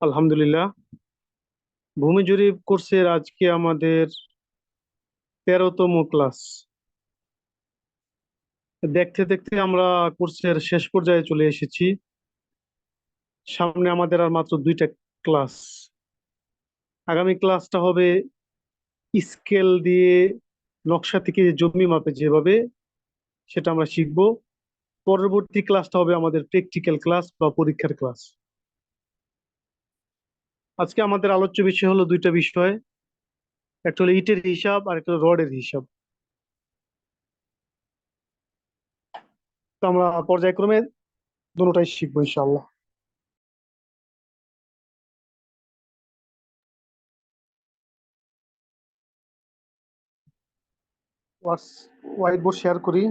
আলহামদুলিল্লাহ। ভূমি জরিপ কোর্সের আজকে আমাদের 13তম ক্লাস। দেখতে দেখতে আমরা কোর্সের শেষ পর্যায়ে চলে এসেছি। সামনে আমাদের আর মাত্র দুইটা ক্লাস। আগামী ক্লাসটা হবে স্কেল দিয়ে নকশা থেকে জমি মাপে যেভাবে, সেটা আমরা শিখব। পরবর্তী ক্লাসটা হবে আমাদের প্র্যাকটিক্যাল ক্লাস বা পরীক্ষার ক্লাস। আজকে আমাদের আলোচ্য বিষয় হলো দুইটা বিষয়, একটা হলো ইটের হিসাব আর একটা হলো রডের হিসাব। তো আমরা পর্যায়ক্রমে দুটোটাই শিখবো ইনশাআল্লাহ। হোয়াইট বোর্ড শেয়ার করি।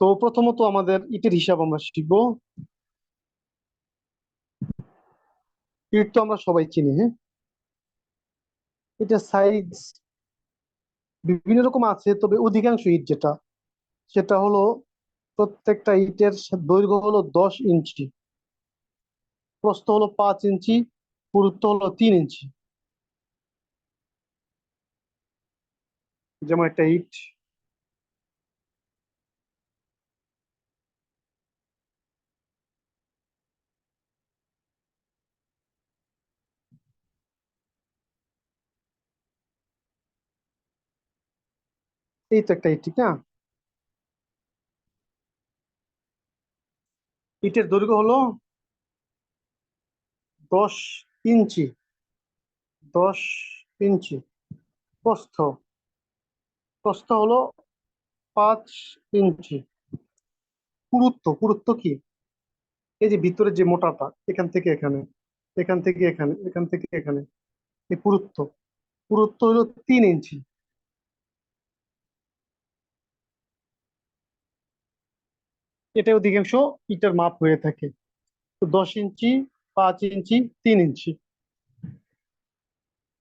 তো প্রথমত আমাদের ইটের হিসাব আমরা শিখবো। ইট তো আমরা সবাই চিনি, হ্যাঁ। এটার সাইজ বিভিন্ন রকম আছে, তবে অধিকাংশ ইট যেটা, সেটা হলো প্রত্যেকটা ইটের দৈর্ঘ্য হলো 10 ইঞ্চি, প্রস্থ হলো 5 ইঞ্চি, পুরুত্ব হলো 3 ইঞ্চি। যেমন একটা ইট, এই তো একটা ইট, ঠিক না? ইটের দৈর্ঘ্য হলো 10 ইঞ্চি। 10 ইঞ্চি। প্রস্থ প্রস্থ হলো 5 ইঞ্চি। পুরুত্ব পুরুত্ব কি? এই যে ভিতরে যে মোটাটা, এখান থেকে এখানে, এখান থেকে এখানে, এখান থেকে এখানে, এই পুরুত্ব, পুরুত্ব হলো 3 ইঞ্চি। এটা অধিকাংশ ইটার মাপ হয়ে থাকে। তো 10 ইঞ্চি, 5 ইঞ্চি, 3 ইঞ্চি,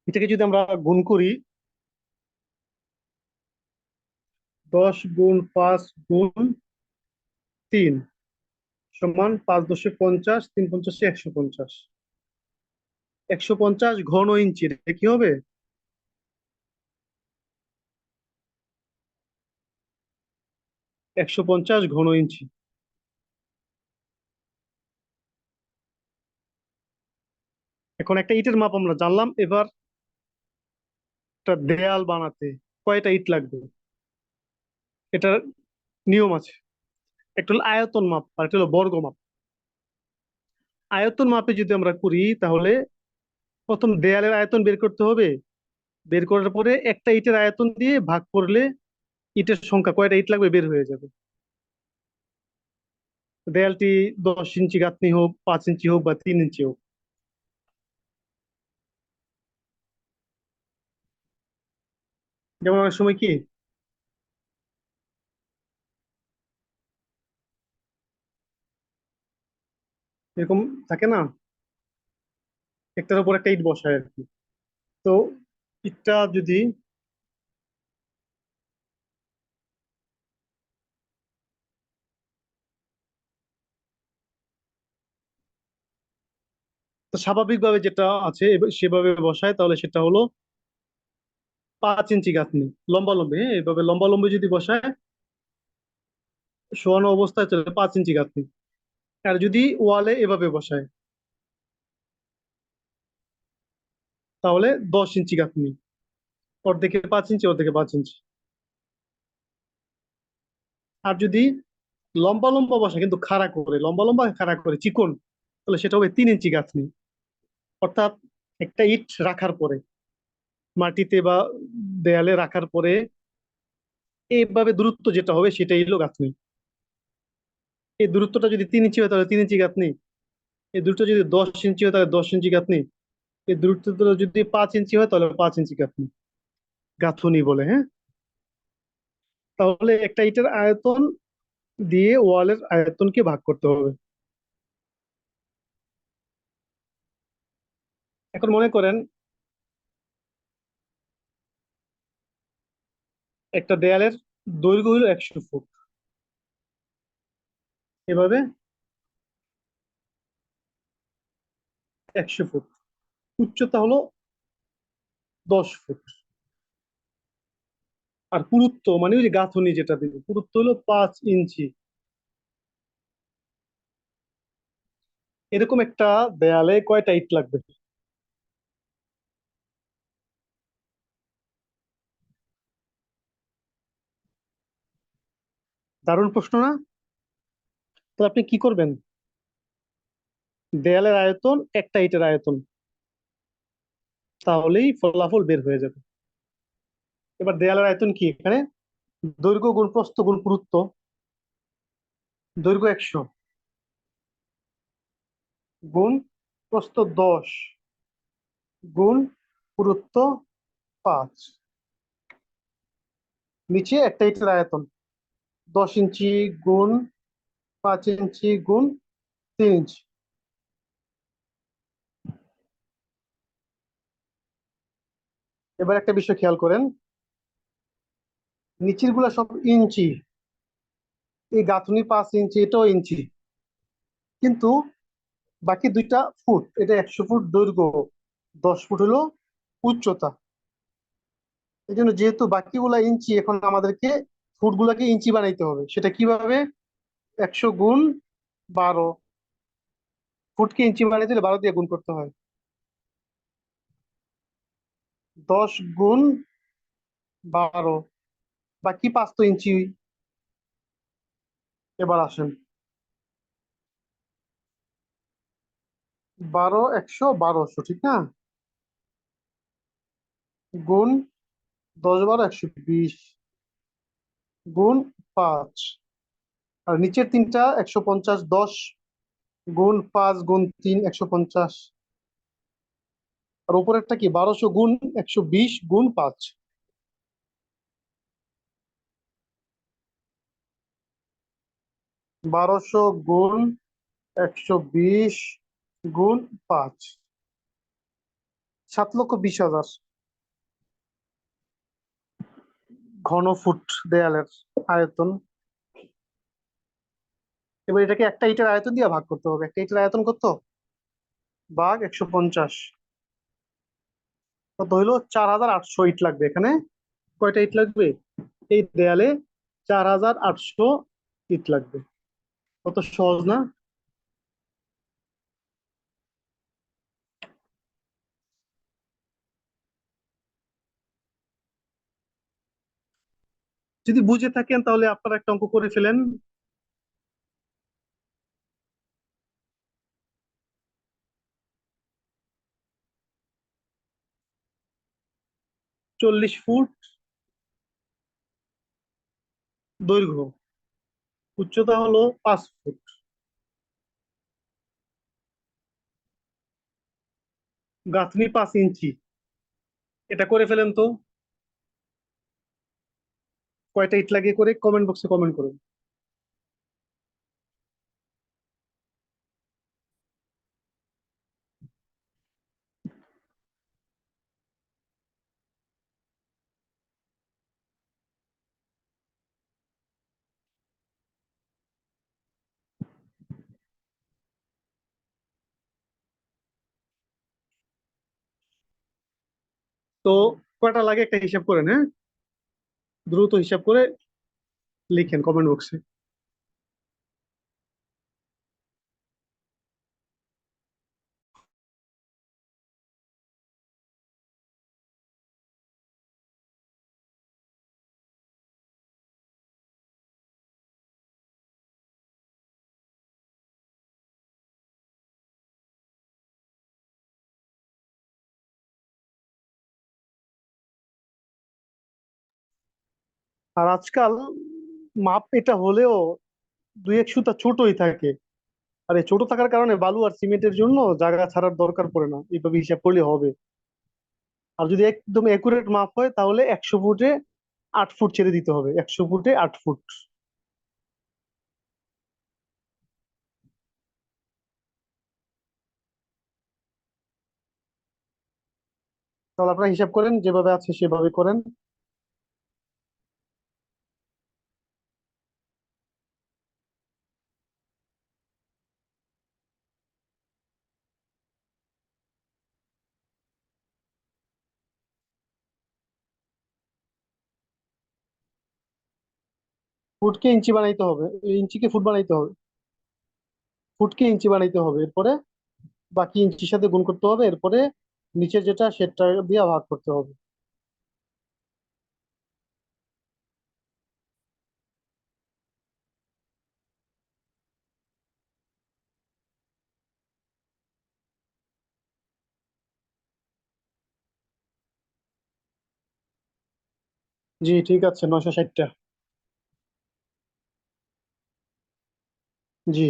এটাকে যদি আমরা গুণ করি, 10 গুণ 5 গুণ 3 সমান 5×10 = 50, 3×50 = 150। 150 ঘন ইঞ্চি, এটা কি হবে? 150 ঘন ইঞ্চি। এখন একটা ইটের মাপ আমরা জানলাম, এবার একটা দেয়াল বানাতে কয়টা ইট লাগবে, এটার নিয়ম আছে। একটা হলো আয়তন মাপ আর একটা হলো বর্গ মাপ। আয়তন মাপে যদি আমরা করি, তাহলে প্রথম দেয়ালের আয়তন বের করতে হবে। বের করার পরে একটা ইটের আয়তন দিয়ে ভাগ করলে ইটের সংখ্যা, কয়টা ইট লাগবে, বের হয়ে যাবে। দেয়ালটি 10 ইঞ্চি গাঁথনি হোক, 5 ইঞ্চি হোক বা 3 ইঞ্চি হোক। যেমন অনেক সময় কি এরকম থাকে না, একটার উপর একটা ইট বসায় আর কি। তো ইটটা যদি, তো স্বাভাবিকভাবে যেটা আছে সেভাবে বসায়, তাহলে সেটা হলো 5 ইঞ্চি গাঁথনি। লম্বা লম্বি, হ্যাঁ, এভাবে লম্বা লম্বি যদি বসায়, শোয়ানো অবস্থায় চলে 5 ইঞ্চি গাঁথনি। আর যদি ওয়ালে এভাবে বসায়, তাহলে 10 ইঞ্চি গাঁথনি। অর্ধেকে 5 ইঞ্চি, অর্ধেকে 5 ইঞ্চি। আর যদি লম্বা লম্বা বসা কিন্তু খাড়া করে, লম্বা লম্বা খাড়া করে চিকন, তাহলে সেটা হবে 3 ইঞ্চি গাঁথনি। অর্থাৎ একটা ইট রাখার পরে, মাটিতে বা দেয়ালে রাখার পরে এইভাবে দূরত্ব যেটা হবে সেটাই হলো গাঁথনি। এই দূরত্বটা যদি 3 ইঞ্চি হয় তাহলে 3 ইঞ্চি গাঁথনি। এই দূরত্ব যদি 10 ইঞ্চি হয় তাহলে 10 ইঞ্চি গাঁথনি। এই দূরত্বটা যদি 5 ইঞ্চি হয় তাহলে 5 ইঞ্চি গাঁথনি, গাঁথুনি বলে, হ্যাঁ। তাহলে একটা ইটের আয়তন দিয়ে ওয়ালের আয়তনকে ভাগ করতে হবে। এখন মনে করেন একটা দেয়ালের দৈর্ঘ্য হলো 100 ফুট, এভাবে 100 ফুট, উচ্চতা হলো 10 ফুট, আর পুরুত্ব মানে ওই যে গাঁথুনি যেটা দিবে পুরুত্ব হলো 5 ইঞ্চি। এরকম একটা দেয়ালে কয়টা ইট লাগবে? দারুণ প্রশ্ন না? তো আপনি কি করবেন, দেয়ালের আয়তন একটা ইটের আয়তন, তাহলেই ফলাফল বের হয়ে যাবে। এবার দেয়ালের আয়তন কি এখানে, দৈর্ঘ্য গুণ প্রস্থ গুণ পুরুত্ব। দৈর্ঘ্য 100 গুণ প্রস্থ 10 গুণ পুরুত্ব 5। নিচে একটা ইটের আয়তন 10 ইঞ্চি গুণ 5 ইঞ্চি গুণ 3 ইঞ্চি। এবার একটা বিষয় খেয়াল করেন, নিচের গুলা সব ইঞ্চি, এই গাঁথুনি 5 ইঞ্চি, এটাও ইঞ্চি, কিন্তু বাকি দুইটা ফুট, এটা 100 ফুট দৈর্ঘ্য, 10 ফুট হলো উচ্চতা। এই জন্য যেহেতু বাকিগুলা ইঞ্চি, এখন আমাদেরকে ফুট গুলাকে ইঞ্চি বানাইতে হবে। সেটা কিভাবে, 100 গুণ 12, ফুটকে ইঞ্চি বানাইতে হলে 12 দিয়ে গুণ করতে হয়। 10 গুণ 12, বাকি 5 তো ইঞ্চি। এবার আসেন, 12, 100, 1200, ঠিক না? গুণ 10, 12, 120 গুণ 5, আর নিচের তিনটা 150, 10 গুণ 5 গুণ 3, 150, আর উপরেরটা কি 1200 গুণ 120 গুণ 5। 1200 গুণ 120 গুণ 5, 7,20,000 ঘনফুট দেয়ালের আয়তন। এবার এটাকে একটা ইটের আয়তন দিয়ে ভাগ করতে হবে। একটা ইটের আয়তন কত, ভাগ 150, কত হইলো, 4,800 ইট লাগবে এখানে। কয়টা ইট লাগবে এই দেয়ালে, 4,800 ইট লাগবে। কত সহজ না? যদি বুঝে থাকেন তাহলে আপনারা একটা অঙ্ক করে ফেলেন। 40 ফুট দৈর্ঘ্য, উচ্চতা হলো 5 ফুট, গাঁথনি 5 ইঞ্চি। এটা করে ফেলেন তো, কয়টা ইট লাগে করে কমেন্ট বক্সে কমেন্ট করুন। তো কয়টা লাগে একটা হিসাব করেন, হ্যাঁ, দ্রুত হিসাব করে লিখেন কমেন্ট বক্সে। আর আজকাল মাপ এটা হলেও দুই এক সুতা ছোটই থাকে। আর এই ছোট থাকার কারণে বালু আর সিমেন্টের জন্য জায়গা ছাড়ার দরকার পড়ে না, এইভাবে হিসাব করলে হবে। আর যদি একদম একুরেট মাপ হয় তাহলে 100 ফুটে 8 ফুট ছেড়ে দিতে হবে, 100 ফুটে 8 ফুট। তাহলে আপনারা হিসাব করেন, যেভাবে আছে সেভাবে করেন। ফুটকে ইঞ্চি বানাইতে হবে, ইঞ্চিকে ফুট বানাইতে হবে, ফুটকে ইঞ্চি বানাইতে হবে, এরপরে বাকি ইঞ্চির সাথে গুণ করতে হবে, এরপরে নিচে যেটা সেটা দিয়ে ভাগ করতে হবে। জি ঠিক আছে, 960টা। জি,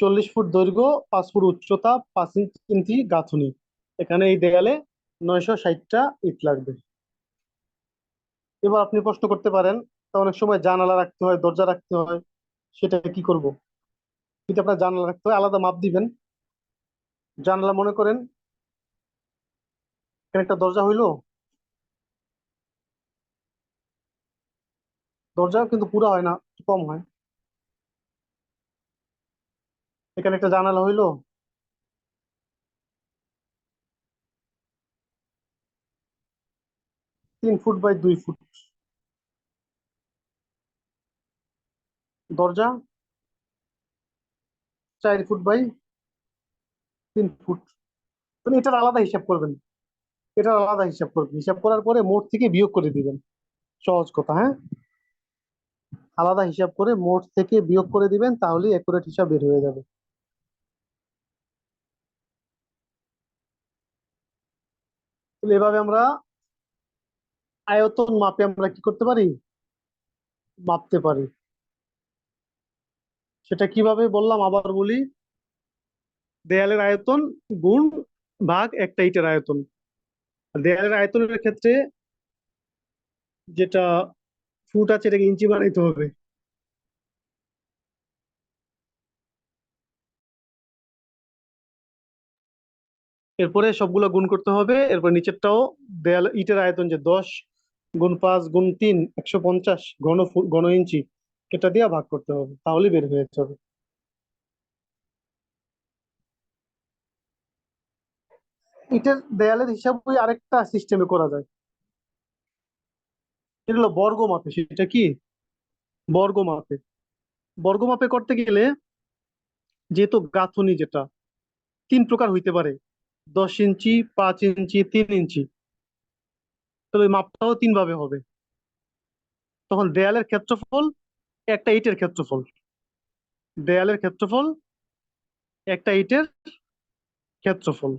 40 ফুট দৈর্ঘ্য, 5 ফুট উচ্চতা, 5 ইঞ্চি গাঁথুনি। এখানে এই দেয়ালে 960টা ইট লাগবে। এবার আপনি প্রশ্ন করতে পারেন, তা অনেক সময় জানালা রাখতে হয়, দরজা রাখতে হয়, সেটা কি করব? যদি আপনার জানালা রাখতে হয়, আলাদা মাপ দিবেন। জানালা মনে করেন এখানে একটা দরজা হইলো, দরজাও কিন্তু পুরো হয় না, একটু কম হয়। এখানে একটা জানালা হইলো 3 ফুট বাই 2 ফুট। দরজা 4 ফুট বাই 3 ফুট। মানে এটার আলাদা হিসাব করবেন, এটার আলাদা হিসাব করবেন, হিসাব করার পরে মোট থেকে বিয়োগ করে দিবেন। সহজ কথা, হ্যাঁ। আলাদা হিসাব করে মোট থেকে বিয়োগ করে দিবেন, তাহলেই একুরেট হিসাব বের হয়ে যাবে। তাহলে এভাবে আমরা আয়তন মাপে আমরা কি করতে পারি, মাপতে পারি। সেটা কিভাবে বললাম, আবার বলি। দেয়ালের আয়তন গুণ ভাগ একটা ইটের আয়তন। আর দেয়ালের আয়তনের ক্ষেত্রে যেটা ফুট আছে এটাকে ইঞ্চি বানাইতে হবে। এরপরে সবগুলো গুণ করতে হবে, এরপর নিচেরটাও দেয়াল ইটের আয়তন যে 10 × 5 × 3 150 ঘন ফুট ঘন ইঞ্চি, এটা দিয়ে ভাগ করতে হবে, তাহলে বের হয়ে যাবে। ইটের দেয়ালের হিসাব ওই আরেকটা সিস্টেমে করা যায়। এটা হলো বর্গ মাপে, সেটা কি, বর্গ মাপে। বর্গ মাপে করতে গেলে, যেহেতু গাঁথুনি যেটা 3 প্রকার হইতে পারে, 10 ইঞ্চি, 5 ইঞ্চি, 3 ইঞ্চি, তাহলে ওই মাপটাও 3 ভাবে হবে। তখন দেয়ালের ক্ষেত্রফল একটা ইটের ক্ষেত্রফল, দেয়ালের ক্ষেত্রফল একটা ইটের ক্ষেত্রফল।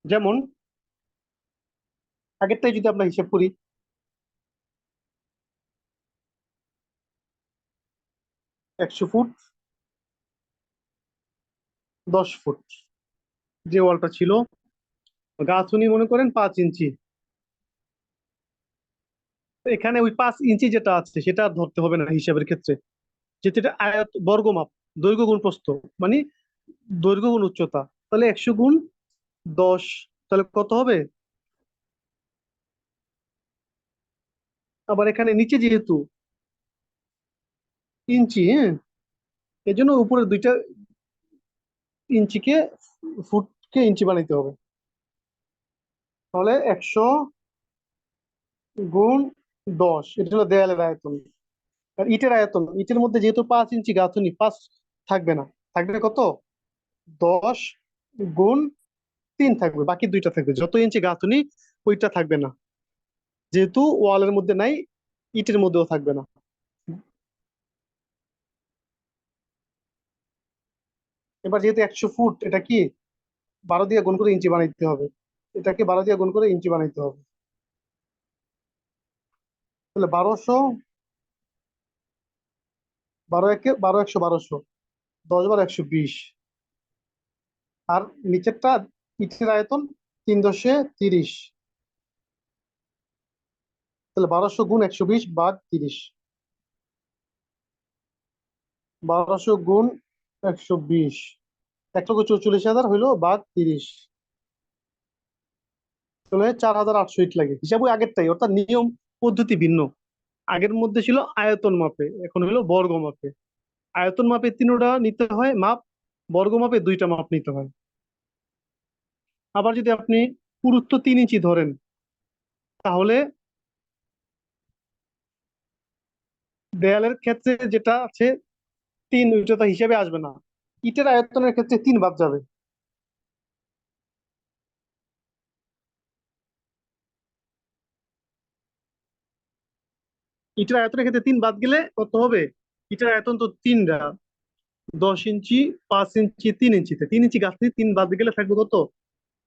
যেমন আগেরটাই যদি আমরা হিসাব করি, 100 ফুট, 10 ফুট, যে ওয়ালটা ছিল, গাঁথুনি মনে করেন 5 ইঞ্চি। তো এখানে ওই 5 ইঞ্চি যেটা আছে সেটা আর ধরতে হবে না হিসাবের ক্ষেত্রে, যেহেতু এটা আয়ত বর্গ মাপ, দৈর্ঘ্য গুণ প্রস্থ, মানে দৈর্ঘ্য গুণ উচ্চতা। তাহলে 100 × 10, তাহলে কত হবে? আবার এখানে নিচে যেহেতু ইঞ্চি, হ্যাঁ, এই জন্য উপরের দুইটা ইঞ্চিকে, ফুটকে ইঞ্চি বানাইতে হবে। তাহলে 100 × 10, এটা হলো দেয়ালের আয়তন। আর ইটের আয়তন, ইটের মধ্যে যেহেতু 5 ইঞ্চি গাঁথুনি, 5 থাকবে না, থাকবে কত, 10 × 3 থাকবে, বাকি দুইটা থাকবে, যত ইঞ্চি গাঁথুনি ওইটা থাকবে না, যেহেতু ওয়ালের মধ্যে নাই, ইটের মধ্যেও থাকবে না। এবার যেহেতু 100 ফুট, এটা কি 12 দিয়ে গুণ করে ইঞ্চি বানাইতে হবে, এটাকে 12 দিয়ে গুণ করে ইঞ্চি বানাইতে হবে। তাহলে 1200, 12 × 1 = 1200, 10 বার 120। আর নিচেরটা ইটের আয়তন 3×10 = 30। তাহলে 1200 গুণ 120 ভাগ 30। 1200 গুণ 120, 1,44,000 হইলো ভাগ 30। তাহলে 4,800 ইট লাগে। হিসাব ওই আগেরটাই, অর্থাৎ নিয়ম পদ্ধতি ভিন্ন। আগের মধ্যে ছিল আয়তন মাপে, এখন হলো বর্গ মাপে। আয়তন মাপে তিনটা নিতে হয় মাপ, বর্গ মাপে দুইটা মাপ নিতে হয়। আবার যদি আপনি পুরুত্ব 3 ইঞ্চি ধরেন, তাহলে দেয়ালের ক্ষেত্রে যেটা আছে 3, উচ্চতা হিসেবে আসবে না। ইটের আয়তনের ক্ষেত্রে 3 বাদ যাবে। ইটের আয়তনের ক্ষেত্রে 3 বাদ গেলে কত হবে? ইটের আয়তন তো তিনটা, 10 ইঞ্চি, 5 ইঞ্চি, 3 ইঞ্চিতে 3 ইঞ্চি গাঁথনি, 3 বাদ গেলে থাকবে কত?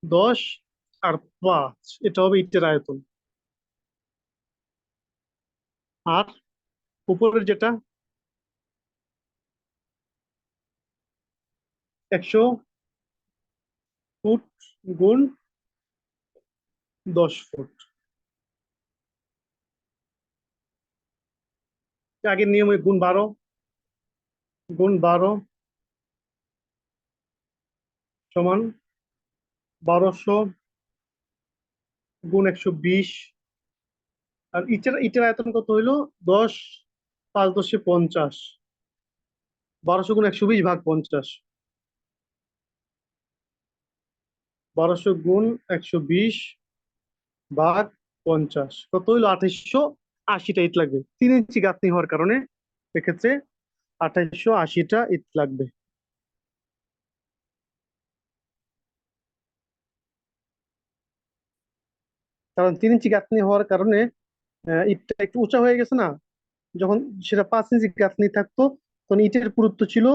10 আর 5, এটা হবে ইটের আয়তন। আর উপরের যেটা 100 ফুট গুণ 10 ফুট। আগের নিয়মে গুণ 12 সমান 1200 গুণ 120। আর ইটের ইটের আয়তন কত হইলো? 10, 5 × 10 = 50। 1200 গুণ 120 ভাগ 50। 1200 গুণ 120 ভাগ 50 কত হইলো? 2880টা ইট লাগবে 3 ইঞ্চি গাঁথনি হওয়ার কারণে। এক্ষেত্রে 2880টা ইট লাগবে। কারণ 3 ইঞ্চি গাঁথনি হওয়ার কারণে ইটটা একটু উঁচা হয়ে গেছে না। যখন সেটা 5 ইঞ্চি গাঁথনি থাকতো, তখন ইটের পুরুত্ব ছিল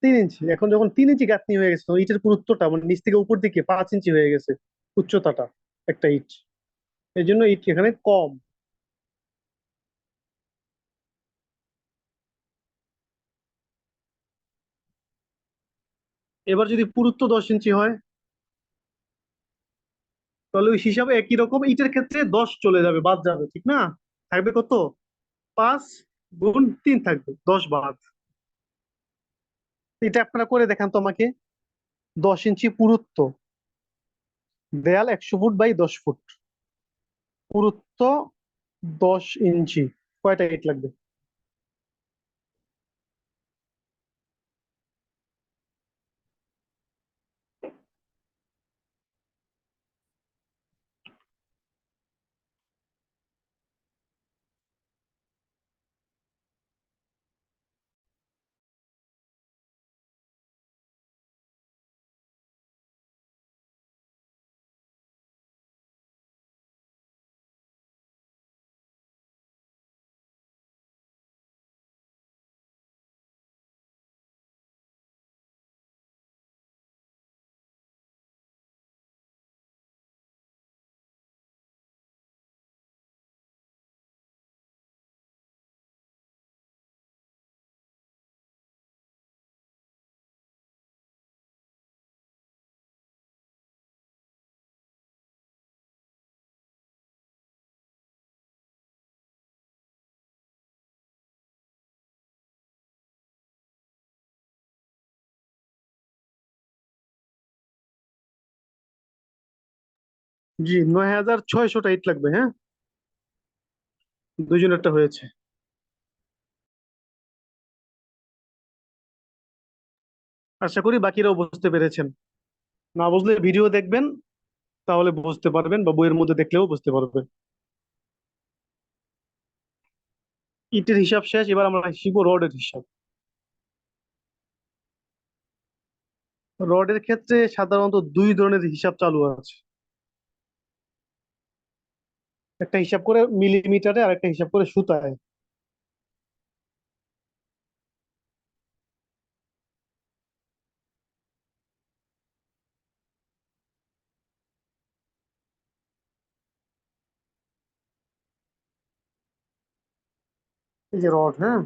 3 ইঞ্চি। এখন যখন 3 ইঞ্চি গাঁথনি হয়ে গেছে, তখন ইটের পুরুত্বটা মানে নিচ থেকে উপর দিকে 5 ইঞ্চি হয়ে গেছে উচ্চতাটা, একটা ইট। এই জন্য ইট এখানে কম। এবার যদি পুরুত্ব 10 ইঞ্চি হয়, তাহলে ওই হিসাবে একই রকম ইটের ক্ষেত্রে 10 চলে যাবে, বাদ যাবে, ঠিক না? থাকবে কত? 5 গুণ 3 থাকবে, 10 বাদ। এটা আপনারা করে দেখান তো আমাকে। 10 ইঞ্চি পুরুত্ব, দেয়াল 100 ফুট বাই 10 ফুট, পুরুত্ব 10 ইঞ্চি, কয়টা ইট লাগবে? জি, 9600টা ইট লাগবে, হ্যাঁ। দুইজনেরটা হয়েছে। আশা করি বাকিরাও বুঝতে পেরেছেন। না বুঝলে ভিডিও দেখবেন, তাহলে বুঝতে পারবেন, বা বইয়ের মধ্যে দেখলেও বুঝতে পারবেন। ইটের হিসাব শেষ, এবার আমরা শিখবো রডের হিসাব। রডের ক্ষেত্রে সাধারণত দুই ধরনের হিসাব চালু আছে। একটা হিসাব করে মিলিমিটারে, আর একটা হিসাব করে সুতায়। এই যে রড, হ্যাঁ,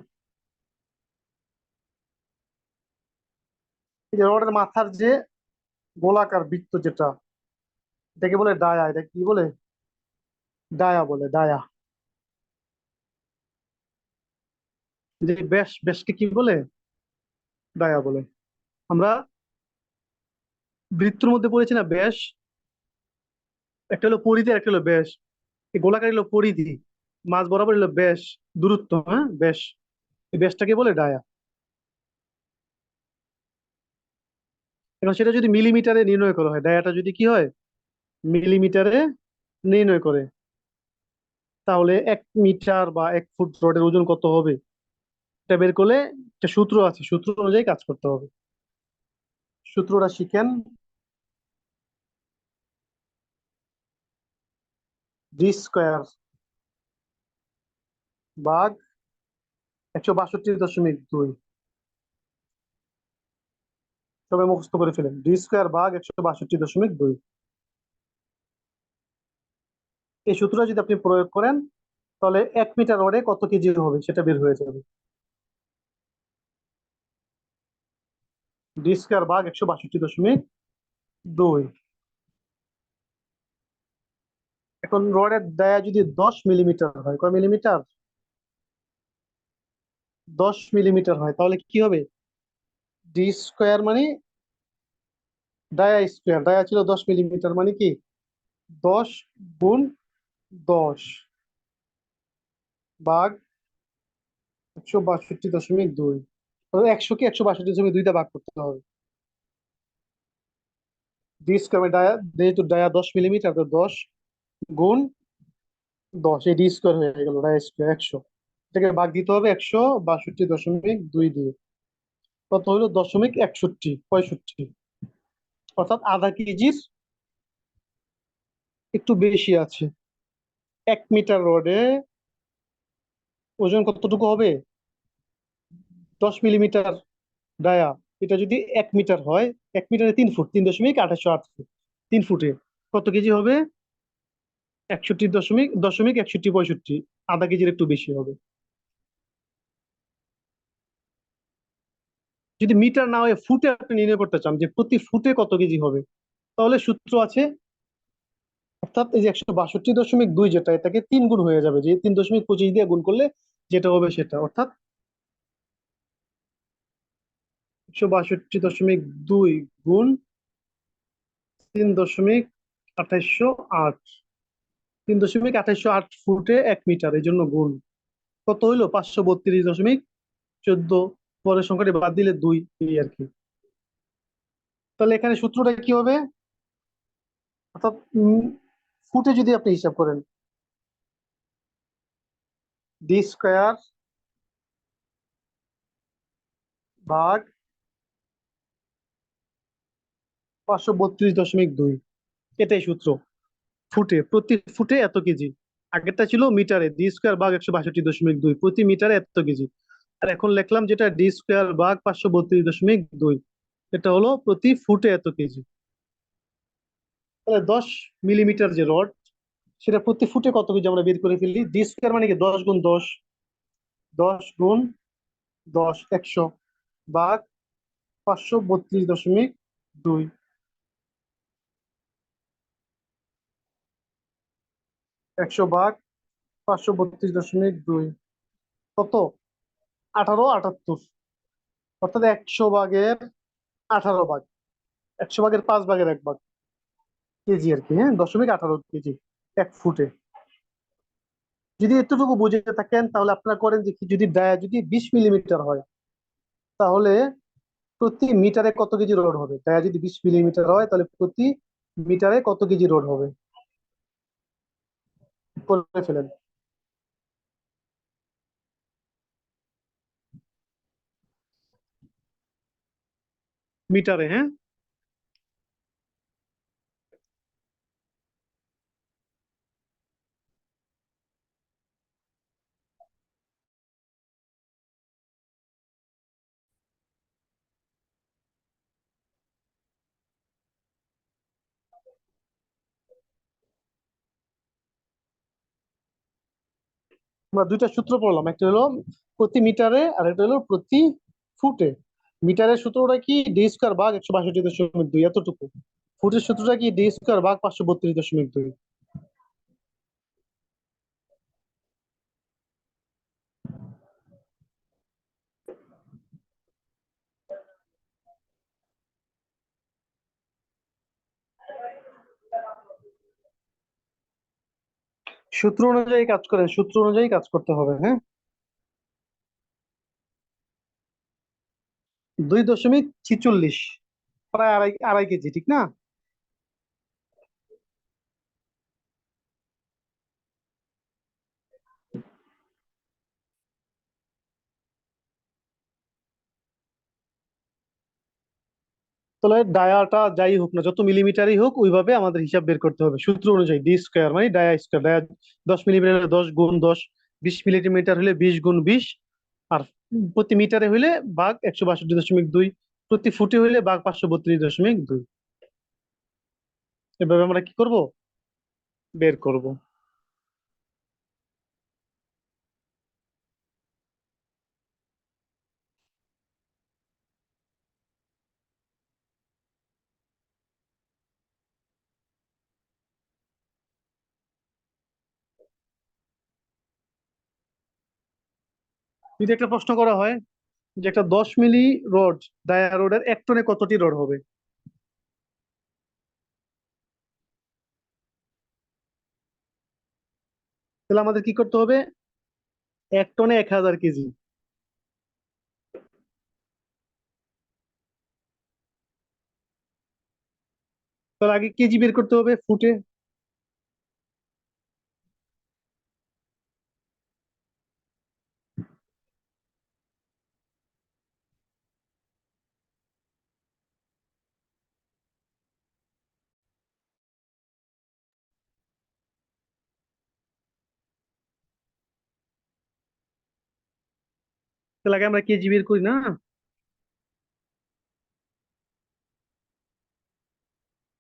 এই যে রডের মাথার যে গোলাকার বৃত্ত যেটা, এটাকে বলে ডায়া। এটা কি বলে? ডায়া বলে, ডায়া। যে ব্যাস, ব্যাসকে কি বলে? ডায়া বলে। আমরা বৃত্তের মধ্যে পড়েছি না ব্যাস, একটা হলো পরিধি আর একটা হলো ব্যাস। এই গোলাকার হলো পরিধি, মাঝ বরাবর হলো ব্যাস, দূরত্ব, হ্যাঁ ব্যাস। এই ব্যাসটাকে বলে ডায়া। এখন সেটা যদি মিলিমিটারে নির্ণয় করা হয়, ডায়াটা যদি কি হয়, মিলিমিটারে নির্ণয় করে, তাহলে 1 মিটার বা 1 ফুট রডের ওজন কত হবে, এটা বের করলে একটা সূত্র আছে, সূত্র অনুযায়ী কাজ করতে হবে। সূত্রটা শিখেন। ডি² ভাগ 162.2। সবাই মুখস্থ করে ফেলেন, ডি² ভাগ 162.2। এই সূত্রটা যদি আপনি প্রয়োগ করেন, তাহলে 1 মিটার রডে কত কেজি হবে সেটা বের হয়ে যাবে। ডি² ভাগ 162.2। এখন রডের দায়া যদি 10 মিলিমিটার হয়, কয় মিলিমিটার? 10 মিলিমিটার হয়, তাহলে কি হবে? ডি² মানে ডায়া², ডায়া ছিল 10 মিলিমিটার, মানে কি 10 গুণ 10 ভাগ 162.2। 100কে 162.2 ভাগ করতে হবে। ডি² মানে ডায়া, যেহেতু ডায়া 10 মিলিমিটার, তো 10 গুণ 10, এই ডি² হয়ে গেল ডায়া², 100। এটাকে ভাগ দিতে হবে 162.2 দিয়ে। কত হলো? 0.6165। অর্থাৎ আধা কেজির একটু বেশি আছে। 1 মিটার রডে ওজন কতটুকু হবে? 10 মিলিমিটার ডায়া, এটা যদি 1 মিটার হয়, 1 মিটারে 3 ফুট, 3.288 ফুট, 3 ফুটে কত কেজি হবে? 61.65, আধা কেজির একটু বেশি হবে। যদি মিটার না হয়ে ফুটে আপনি নির্ণয় করতে চান যে প্রতি ফুটে কত কেজি হবে, তাহলে সূত্র আছে। অর্থাৎ এই যে 162.2, যেটা এটাকে 3 গুণ হয়ে যাবে, যে 3.25 দিয়ে গুণ করলে যেটা হবে সেটা, অর্থাৎ 162.2 গুণ 3.2808। 3.2808 ফুটে 1 মিটার, এই জন্য গুণ। কত হইলো? 532.14। পরের সংখ্যাটি বাদ দিলে 2, এই আর কি। তাহলে এখানে সূত্রটা কি হবে? অর্থাৎ ফুটে যদি আপনি হিসাব করেন, ডি² ভাগ 532.2, এটাই সূত্র। ফুটে, প্রতি ফুটে এত কেজি। আগেরটা ছিল মিটারে, ডি² ভাগ 162.2, প্রতি মিটারে এত কেজি। আর এখন লিখলাম যেটা ডি² ভাগ 532.2, এটা হলো প্রতি ফুটে এত কেজি। তাহলে 10 মিলিমিটার যে রড, সেটা প্রতি ফুটে কত কেজি আমরা বের করে ফেলি। ডি² মানে কি 10 গুণ 10, 10 গুণ 10, 100 ভাগ 532.2। 100 ভাগ 532.2 কত? 1878। অর্থাৎ 100 ভাগের 18 ভাগ, 100 ভাগের 5 ভাগের 1 ভাগ কেজি আর কি, হ্যাঁ, 0.18 কেজি 1 ফুটে। যদি এতটুকু বুঝে থাকেন, তাহলে আপনারা করেন যে কি, যদি ডায়া যদি 20 মিলিমিটার হয়, তাহলে প্রতি মিটারে কত কেজি রোড হবে? ডায়া যদি 20 মিলিমিটার হয়, তাহলে প্রতি মিটারে কত কেজি রোড হবে, করে ফেলেন। মিটারে, হ্যাঁ। আমরা দুইটা সূত্র পড়লাম, একটা হলো প্রতি মিটারে আর একটা হলো প্রতি ফুটে। মিটারের সূত্রটা কি? ডি² ভাগ 162.2, এতটুকু। ফুটের সূত্রটা কি? ডি² ভাগ 532.2। সূত্র অনুযায়ী কাজ করেন, সূত্র অনুযায়ী কাজ করতে হবে, হ্যাঁ। 2.46, প্রায় আড়াই আড়াই কেজি, ঠিক না? তাহলে ডায়াটা যাই হোক না, যত মিলিমিটারই হোক, ওইভাবে আমাদের হিসাব বের করতে হবে সূত্র অনুযায়ী। ডি স্কোয়ার মানে ডায়া স্কোয়ার, ডায়া 10 মিলিমিটার হলে 10 গুণ 10, 20 মিলিমিটার হলে 20 গুণ 20, আর প্রতি মিটারে হইলে ভাগ 162.2, প্রতি ফুটে হইলে ভাগ 532.2। এভাবে আমরা কি করব, বের করব। যদি একটা প্রশ্ন করা হয় যে একটা 10 মিলি রড, ডায়া রোডের 1 টনে কতটি রড হবে, তাহলে আমাদের কি করতে হবে? 1 টনে 1000 কেজি। তাহলে আগে কেজি বের করতে হবে ফুটে। তাহলে আগে আমরা কেজি বের করি না?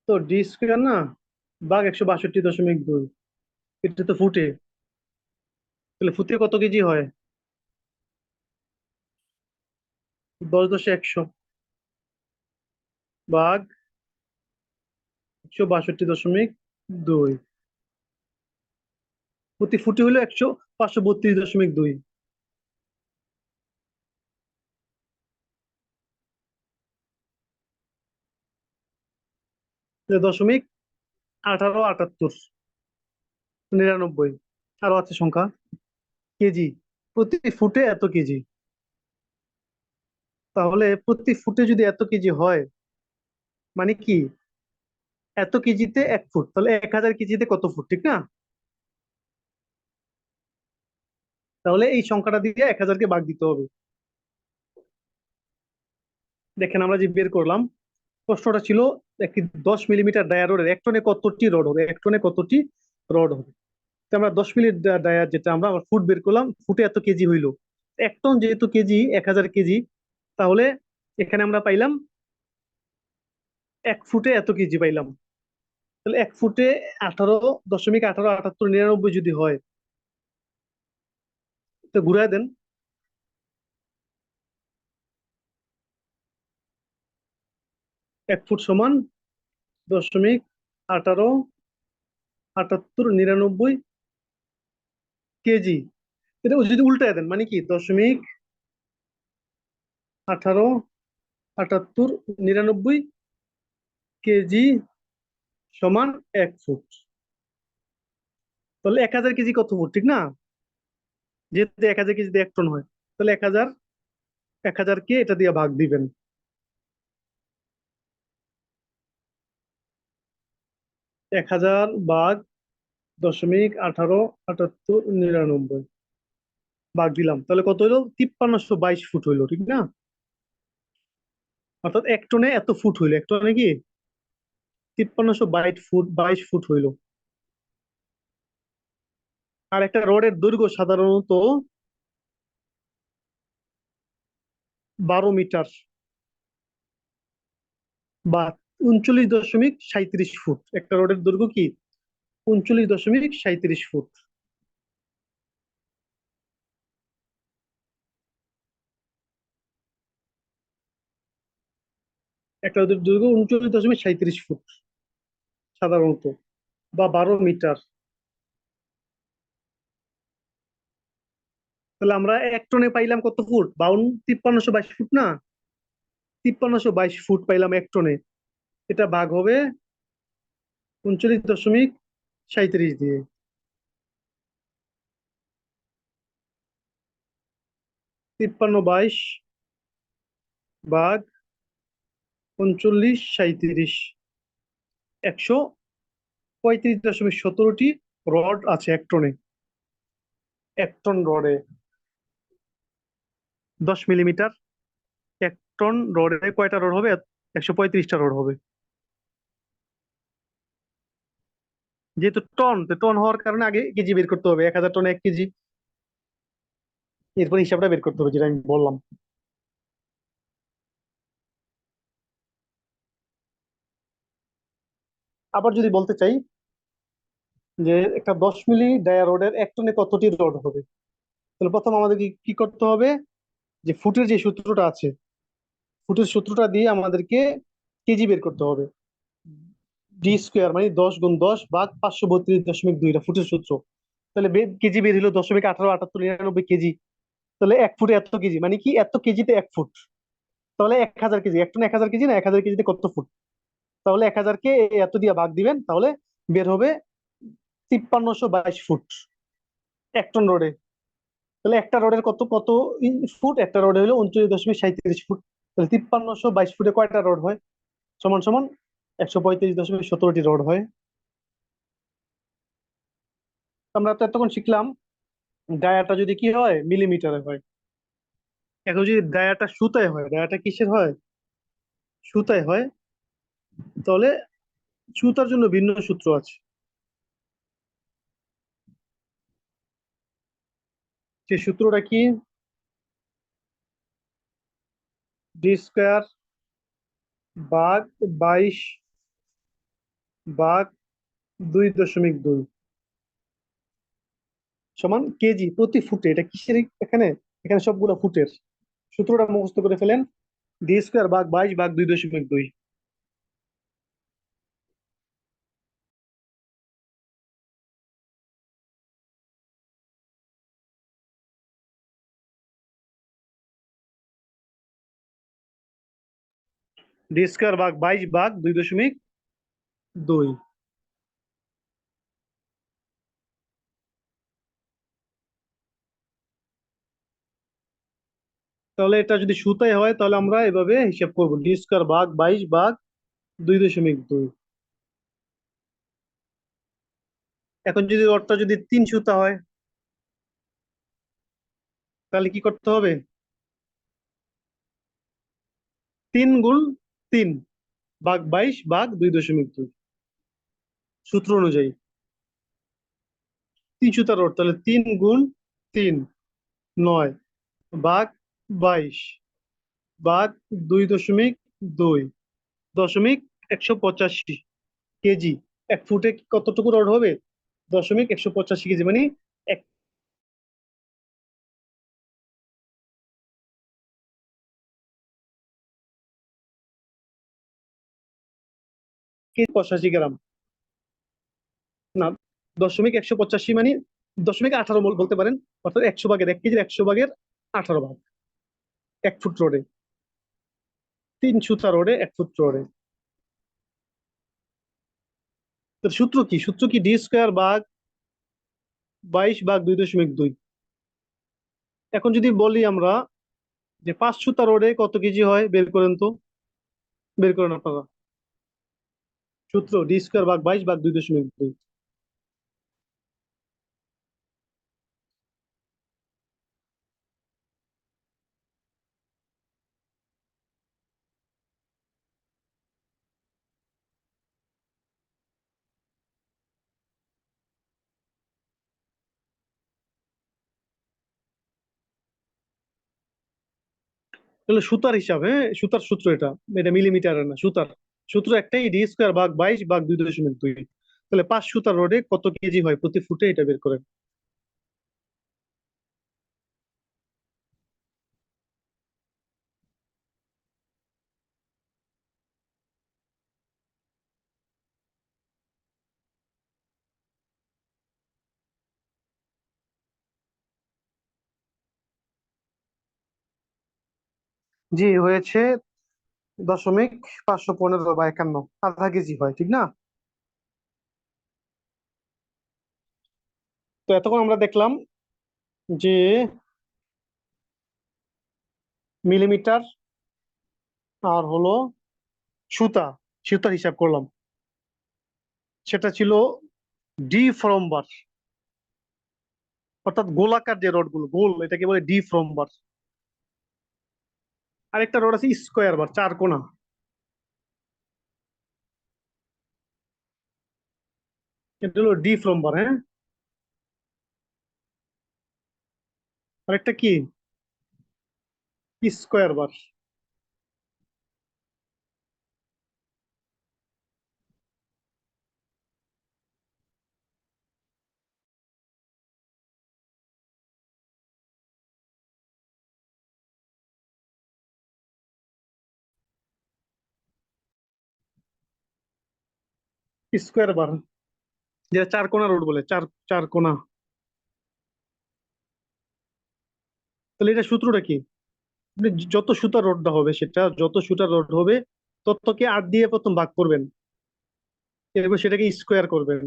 তো ডি স্কোয়ার না, ভাগ 162.2, এটা তো ফুটে। তাহলে ফুটে কত কেজি হয়? 10 × 100 ভাগ 162.2, প্রতি ফুটে হলো 532.2। দশমিক 1878, 99, আরো আছে সংখ্যা। কেজি, প্রতি ফুটে এত কেজি। তাহলে প্রতি ফুটে যদি এত কেজি হয়, মানে কি, এত কেজিতে 1 ফুট, তাহলে 1000 কেজিতে কত ফুট, ঠিক না? তাহলে এই সংখ্যাটা দিয়ে 1000কে ভাগ দিতে হবে। দেখেন আমরা যে বের করলাম, প্রশ্নটা ছিল একটি 10 মিলিমিটার ডায়া রোডের 1 টনে কতটি রড হবে, 1 টনে কতটি রড হবে। তো আমরা 10 মিলি ডায়া, যেটা আমরা ফুট বের করলাম, ফুটে এত কেজি হইলো। 1 টন যেহেতু কেজি, 1000 কেজি, তাহলে এখানে আমরা পাইলাম 1 ফুটে এত কেজি পাইলাম। তাহলে 1 ফুটে 18.187899 যদি হয়, তো ঘুরায় দেন। 1 ফুট সমান 0.187899 কেজি। এটা যদি উল্টায় দেন, মানে কি, 0.187899 কেজি সমান 1 ফুট। তাহলে 1000 কেজি কত ফুট, ঠিক না? যেহেতু 1000 কেজিতে 1 টন হয়, তাহলে 1000 কে এটা দিয়ে ভাগ দিবেন। 1000 ভাগ 0.187899 ভাগ দিলাম, তাহলে কত হইলো? 5322 ফুট হইলো, ঠিক না? অর্থাৎ 1 টনে এত ফুট হইলো, 1 টনে কি 5322 ফুট হইলো। আর একটা রডের দৈর্ঘ্য সাধারণত 12 মিটার, বা 39.37 ফুট। একটা রোডের দৈর্ঘ্য কি 39.37 ফুট। একটা রোডের দৈর্ঘ্য 39.37 ফুট সাধারণত, বা 12 মিটার। তাহলে আমরা 1 টনে পাইলাম কত ফুট? 5322 ফুট না? 5322 ফুট পাইলাম 1 টনে। এটা ভাগ হবে 39.37 দিয়ে। 53 22 ভাগ 39 37, 135.17টি রড আছে এক টনে। এক টন রডে 10 মিলিমিটার। এক টন রডে কয়টা রড হবে? 135টা রড হবে। যেহেতু টন, তো টন হওয়ার কারণে আগে কেজি বের করতে হবে, 1000 টনে 1 কেজি। এরপর হিসাবটা বের করতে হবে যেটা আমি বললাম। আবার যদি বলতে চাই যে একটা 10 মিলি ডায়া রোডের এক টনে কতটি রড হবে, তাহলে প্রথম আমাদের কি কি করতে হবে? যে ফুটের যে সূত্রটা আছে, ফুটের সূত্রটা দিয়ে আমাদেরকে কেজি বের করতে হবে। ডি স্কোয়ার মানে 10 × 10 ভাগ 532.2, ফুটের সূত্র। তাহলে কেজি বের হলো 0.187899 কেজি। তাহলে এক ফুটে এত কেজি, মানে কি এত কেজিতে 1 ফুট। তাহলে 1000 কেজি, এক টনে 1000 কেজি না, 1000 কেজিতে কত ফুট? তাহলে 1000কে এত দিয়ে ভাগ দিবেন, তাহলে বের হবে 5322 ফুট এক টন রোডে। তাহলে একটা রোডের কত কত ফুট? একটা রোডে হলো 39.37 ফুট। তাহলে 5322 ফুটে কয়টা রোড হয়? সমান সমান 135.17টি রোড হয়। আমরা তো এতক্ষণ শিখলাম ডায়াটা যদি কি হয়, মিলিমিটারে হয়। এখন যদি ডায়াটা সুতায় হয়, ডায়াটা কিসের হয়? সুতায় হয়, তাহলে সুতার জন্য ভিন্ন সূত্র আছে। সেই সূত্রটা কি? ডি স্কোয়ার ভাগ 22 ভাগ 2.2 সমান কেজি প্রতি ফুটে। এটা কিসের এখানে? এখানে সবগুলো ফুটের। সূত্রটা মুখস্থ করে ফেলেন। ডি স্কোয়ার ভাগ 22 ভাগ 2.2। ডি স্কোয়ার ভাগ 22 ভাগ 2.2। তাহলে এটা যদি সুতায় হয় তাহলে আমরা এভাবে হিসাব করবো, ডি স্কোয়ার ভাগ 22 ভাগ 2.2। এখন যদি রডটা যদি 3 সুতা হয়, তাহলে কি করতে হবে? 3 × 3 ভাগ 22 ভাগ 2.2। সূত্র অনুযায়ী 3 সুতা রড, তাহলে 3 × 3 = 9 ভাগ 22 ভাগ 2.2 দশমিক 185 কেজি। এক ফুটে কতটুকু রড হবে? 0.185 কেজি, মানে 1 কেজি 85 গ্রাম। না, 0.185 মানে 0.18 বলতে পারেন। অর্থাৎ 100 ভাগের 1 কেজির 100 ভাগের 18 ভাগ এক ফুট রোডে। 3 সুতা রোডে 1 ফুট রোডে। তো সূত্র কি? ডি স্কোয়ার ভাগ 22 ভাগ 2.2। এখন যদি বলি আমরা যে 5 সুতা রোডে কত কেজি হয়, বের করেন তো। বের করেন আপনারা। সূত্র ডি স্কোয়ার ভাগ 22 ভাগ 2.2। তাহলে সুতার হিসাব, হ্যাঁ, সুতার সূত্র এটা। এটা মিলিমিটারের না, সুতার সূত্র একটাই, ডি স্কোয়ার ভাগ 22 ভাগ 2.2। তাহলে 5 সুতার রোডে কত কেজি হয় প্রতি ফুটে, এটা বের করেন। জি হয়েছে 0.515 বা 51, আধা কেজি হয়, ঠিক না? তো এতক্ষণ আমরা দেখলাম যে মিলিমিটার, আর হলো সুতা, সুতার হিসাব করলাম, সেটা ছিল ডি ফ্রম বার, অর্থাৎ গোলাকার যে রড গুলো গোল, এটাকে বলে ডি ফ্রম বার। আরেকটা রড আছে স্কোয়ার বার, চার কোনা, এটা হলো ডি ফ্রম বার। হ্যাঁ, আরেকটা কি, স্কোয়ার বার। স্কোয়ার বার, যেটা চার কোনা রড বলে, চার চার কোনা। তাহলে এটা সূত্রটা কি, আপনি যত সুতার রডটা হবে, সেটা যত সুতার রড হবে ততকে 8 দিয়ে প্রথম ভাগ করবেন, এরপর সেটাকে স্কোয়ার করবেন।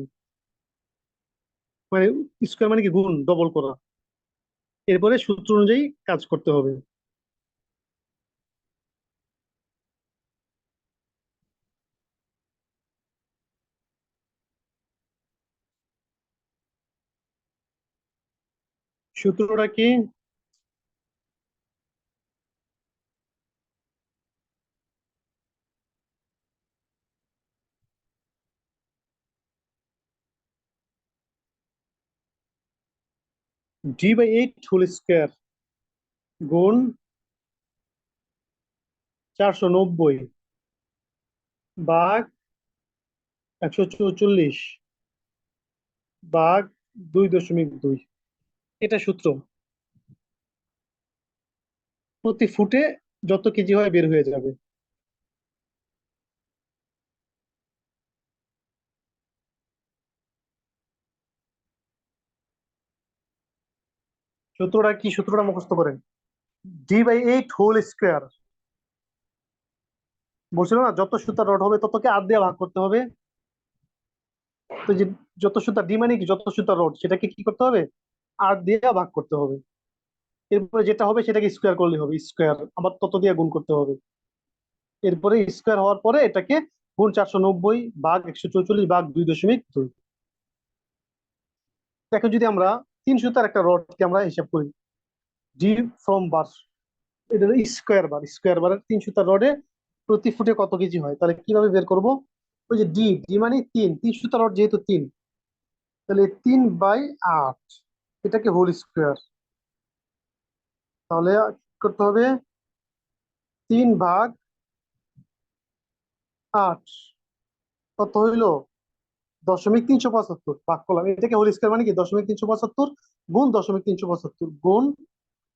মানে স্কোয়ার মানে কি, গুণ, ডবল করা। এরপরে সূত্র অনুযায়ী কাজ করতে হবে। সূত্রটা কি, D/8 হোল স্কোয়ার গুণ 490 ভাগ 144 ভাগ 2.2। এটা সূত্র। প্রতি ফুটে যত কেজি হয় বের হয়ে যাবে। সূত্রটা কি, সূত্রটা মুখস্থ করেন। D/8 হোল স্কোয়ার, বলছিল না যত সুতা রড হবে ততকে 8 দিয়ে ভাগ করতে হবে। তো যে যত সুতা, ডি মানে কি, যত সুতা রড, সেটাকে কি করতে হবে, 8 দিয়ে ভাগ করতে হবে। এরপরে যেটা হবে সেটাকে স্কোয়ার করলে হবে, স্কোয়ার আবার তত দিয়ে গুণ করতে হবে। এরপরে স্কোয়ার হওয়ার পরে এটাকে গুণ 490 ভাগ 144 ভাগ 2.2। এখন যদি আমরা 3 সুতার একটা রডকে আমরা হিসাব করি, ডি ফ্রম বার, এটা হলো স্কোয়ার বার, স্কোয়ার বারের 3 সুতার রডে প্রতি ফুটে কত কেজি হয়, তাহলে কিভাবে বের করব। ওই যে ডি, ডি মানে তিন, 3 সুতার রড যেহেতু তিন, তাহলে 3/8, এটাকে হোল স্কোয়ার। তাহলে কি করতে হবে, 3/8 কত হইলো, 0.375 ভাগ করলাম, এটাকে হোল স্কোয়ার মানে কি 0.375 গুণ 0.375 গুণ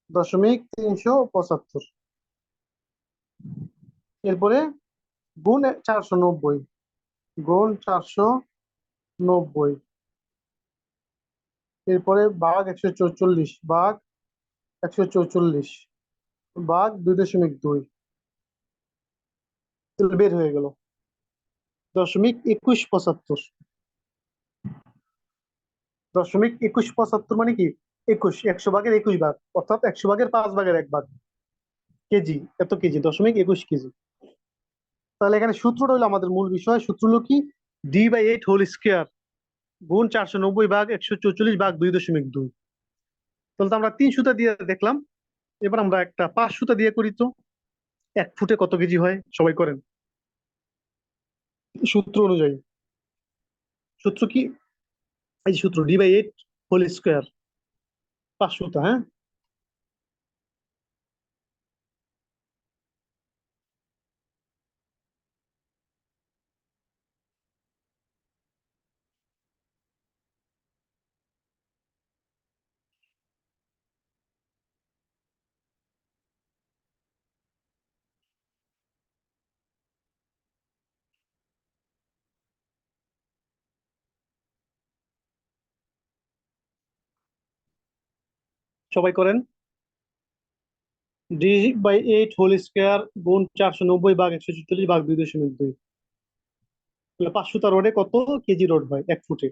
0.375। এরপরে গুণ 490 গুণ 490, এরপরে ভাগ 144 ভাগ 144 ভাগ 2.2, বের হয়ে গেল 0.2175। 0.2175 মানে কি, 21, 100 ভাগের 21 ভাগ, অর্থাৎ 100 ভাগের 5 ভাগের 1 ভাগ, কেজি, এত কেজি, 0.21 কেজি। তাহলে এখানে সূত্রটা হলো আমাদের মূল বিষয়, সূত্র হলো কি, D/8 হোল স্কোয়ার গুণ 490 ভাগ 144 ভাগ 2.2। তাহলে তো আমরা 3 সুতা দিয়ে দেখলাম, এবার আমরা একটা 5 সুতা দিয়ে করি তো। 1 ফুটে কত কেজি হয় সবাই করেন, সূত্র অনুযায়ী। সূত্র কি, এই যে সূত্র, D/8 হোল স্কোয়ার, 5 সুতা। হ্যাঁ, সবাই করেন। D/8 হোল স্কোয়ার গুণ 490 ভাগ 144 ভাগ 2.2। তাহলে 5 সুতা রোডে কত কেজি রোড হয় 1 ফুটে।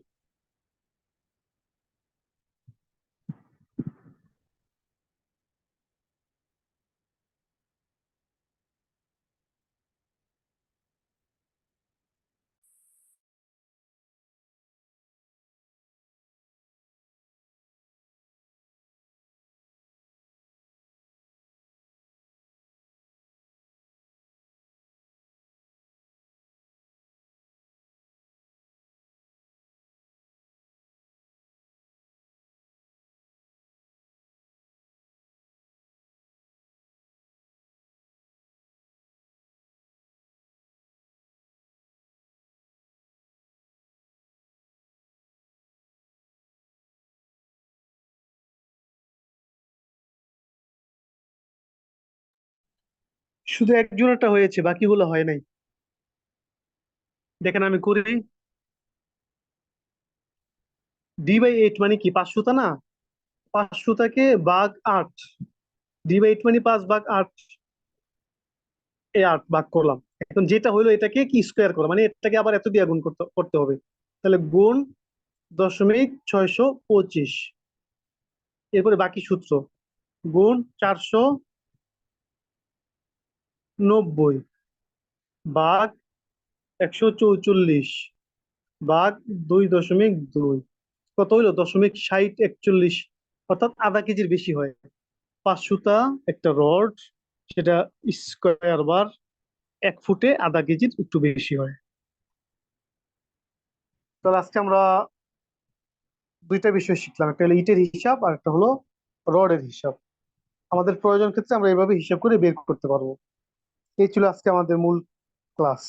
শুধু একজনেরটা হয়েছে, বাকিগুলো হয় নাই। দেখেন আমি করি। 2/8 মানে কি, 5 সুতা না? 5 সুতাকে ভাগ 8। 2/8 মানে 5/8। এই 8 ভাগ করলাম। এখন যেটা হইলো এটাকে কি স্কোয়ার করা, মানে এটাকে আবার এত দিয়ে গুণ করতে করতে হবে। তাহলে গুণ 0.625। এরপরে বাকি সূত্র, গুণ 490 ভাগ 144 ভাগ 2.2। কত হইলো? 0.6041। অর্থাৎ আধা কেজির বেশি হয়। 5 সুতা, একটা রড, সেটা স্কোয়ার বার 1 ফুটে আধা কেজির একটু বেশি হয়। তাহলে আজকে আমরা দুইটা বিষয় শিখলাম, একটা হলো ইটের হিসাব আর একটা হলো রডের হিসাব। আমাদের প্রয়োজন ক্ষেত্রে আমরা এইভাবে হিসাব করে বের করতে পারবো। এই ছিল আজকে আমাদের মূল ক্লাস।